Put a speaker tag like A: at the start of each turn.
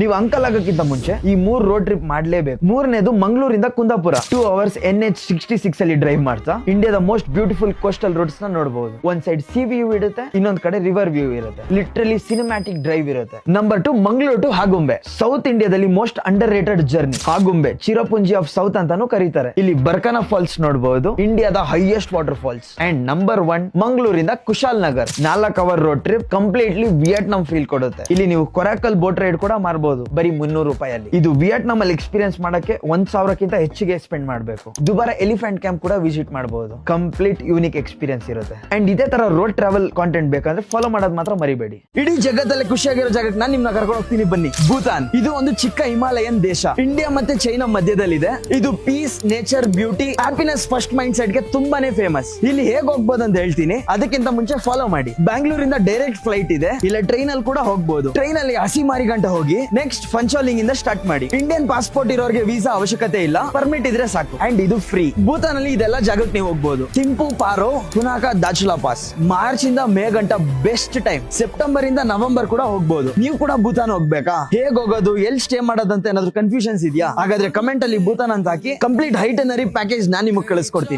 A: ನೀವು ಅಂಕಲ್ ಆಗೋಕ್ಕಿಂತ ಮುಂಚೆ ಈ 3 ರೋಡ್ ಟ್ರಿಪ್ ಮಾಡ್ಲೇಬೇಕು. ಮೂರನೇದು ಮಂಗಳೂರಿಂದ ಕುಂದಾಪುರ 2 hours NH66 ಅಲ್ಲಿ ಡ್ರೈವ್ ಮಾಡ್ತಾ ಇಂಡಿಯಾದ ಮೋಸ್ಟ್ ಬ್ಯೂಟಿಫುಲ್ ಕೋಸ್ಟಲ್ ರೋಡ್ಸ್ ನ ನೋಡಬಹುದು. ಒಂದ್ ಸೈಡ್ ಸಿ ವ್ಯೂ ಇರುತ್ತೆ, ಇನ್ನೊಂದ್ ಕಡೆ ರಿವರ್ ವ್ಯೂ ಇರುತ್ತೆ. ಲಿಟ್ರಲಿ ಸಿನಿಮ್ಯಾಟಿಕ್ ಡ್ರೈವ್ ಇರುತ್ತೆ. Number 2 Mangaluru to Agumbe, south ಇಂಡಿಯಾದಲ್ಲಿ most underrated journey. Agumbe Cherrapunji of south ಅಂತಾನು ಕರೀತಾರೆ. ಇಲ್ಲಿ ಬರ್ಕನಾ ಫಾಲ್ಸ್ ನೋಡಬಹುದು, ಇಂಡಿಯಾದ highest waterfalls. And number 1 ಮಂಗಳೂರಿಂದ Kushal Nagar, 4 hour road trip, completely Vietnam feel ಕೊಡುತ್ತೆ. ಇಲ್ಲಿ ನೀವು ಕೊರಾಕಲ್ ಬೋಟ್ ರೈಡ್ ಕೂಡ ಮಾಡಬಹುದು ಬರೀ 300 ರೂಪಾಯಲ್ಲಿ. ಇದು ವಿಯೆಟ್ನಾಂ ಅಲ್ಲಿ ಎಕ್ಸ್ಪೀರಿಯನ್ಸ್ ಮಾಡಕ್ಕೆ 1000ಕ್ಕಿಂತ ಹೆಚ್ಚಿಗೆ ಸ್ಪೆಂಡ್ ಮಾಡಬೇಕು. ದುಬಾರ ಎಲಿಫೆಂಟ್ ಕ್ಯಾಂಪ್ ಕೂಡ ವಿಸಿಟ್ ಮಾಡಬಹುದು. ಕಂಪ್ಲೀಟ್ ಯೂನಿಕ್ ಎಕ್ಸ್ಪೀರಿಯನ್ಸ್ ಇರುತ್ತೆ. ಅಂಡ್ ಇದೇ ತರ ರೋಡ್ ಟ್ರಾವೆಲ್ ಕಾಂಟೆಂಟ್ ಬೇಕಂದ್ರೆ ಫಾಲೋ ಮಾಡೋದು ಮಾತ್ರ ಮರಿಬೇಡಿ. ಇಡೀ ಜಗತ್ತಲ್ಲಿ ಖುಷಿಯಾಗಿರೋ ಜಾಗಕ್ಕೆ ನಾನು ನಿಮ್ನ ಕರ್ಕೊಂಡು ಹೋಗ್ತೀನಿ, ಬನ್ನಿ. ಭೂತಾನ್ ಇದು ಒಂದು ಚಿಕ್ಕ ಹಿಮಾಲಯನ್ ದೇಶ, ಇಂಡಿಯಾ ಮತ್ತೆ ಚೈನಾ ಮಧ್ಯದಲ್ಲಿದೆ. ಇದು peace, nature, beauty, happiness first mindset ಗೆ ತುಂಬಾನೇ ಫೇಮಸ್. ಇಲ್ಲಿ ಹೇಗ್ ಹೋಗ್ಬೋದು ಅಂತ ಹೇಳ್ತೀನಿ, ಅದಕ್ಕಿಂತ ಮುಂಚೆ ಫಾಲೋ ಮಾಡಿ. ಬ್ಯಾಂಗ್ಳೂರಿಂದ ಡೈರೆಕ್ಟ್ ಫ್ಲೈಟ್ ಇದೆ, ಇಲ್ಲ ಟ್ರೈನ್ ಅಲ್ಲಿ ಕೂಡ ಹೋಗ್ಬೋದು. ಟ್ರೈನ್ ಅಲ್ಲಿ ಹಸಿಮಾರಿ ಗಂಟ ಹೋಗಿ ನೆಕ್ಸ್ಟ್ ಫಂಚೋಲಿಂಗ್ ಇಂದ ಸ್ಟಾರ್ಟ್ ಮಾಡಿ. ಇಂಡಿಯನ್ ಪಾಸ್ಪೋರ್ಟ್ ಇರೋರಿಗೆ ವೀಸಾ ಅವಶ್ಯಕತೆ ಇಲ್ಲ, ಪರ್ಮಿಟ್ ಇದ್ರೆ ಸಾಕು. ಅಂಡ್ ಇದು ಫ್ರೀ. ಭೂತಾನ್ ಅಲ್ಲಿ ಇದೆಲ್ಲ ಜಾಗಕ್ಕೆ ನೀವು ಹೋಗ್ಬೋದು. ಥಿಂಪು, ಪಾರೋ, ಪುನಾಕ, ದಾಚುಲಾ ಪಾಸ್. ಮಾರ್ಚ್ ಇಂದ ಮೇ ಗಂಟ ಬೆಸ್ಟ್ ಟೈಮ್. ಸೆಪ್ಟೆಂಬರ್ ಇಂದ ನವೆಂಬರ್ ಕೂಡ ಹೋಗ್ಬೋದು. ನೀವು ಕೂಡ ಭೂತಾನ್ ಹೋಗ್ಬೇಕಾ? ಹೇಗ್ ಹೋಗೋದು, ಎಲ್ಲಿ ಸ್ಟೇ ಮಾಡೋದಂತ ಏನಾದ್ರು ಕನ್ಫ್ಯೂಷನ್ಸ್ ಇದೆಯಾ? ಹಾಗಾದ್ರೆ ಕಮೆಂಟ್ ಅಲ್ಲಿ ಭೂತಾನ್ ಅಂತ ಹಾಕಿ, ಕಂಪ್ಲೀಟ್ ಹೈಟನರಿ ಪ್ಯಾಕೇಜ್ ನಾನು ನಿಮಗೆ ಕಳಿಸ್ಕೊಡ್ತೀನಿ.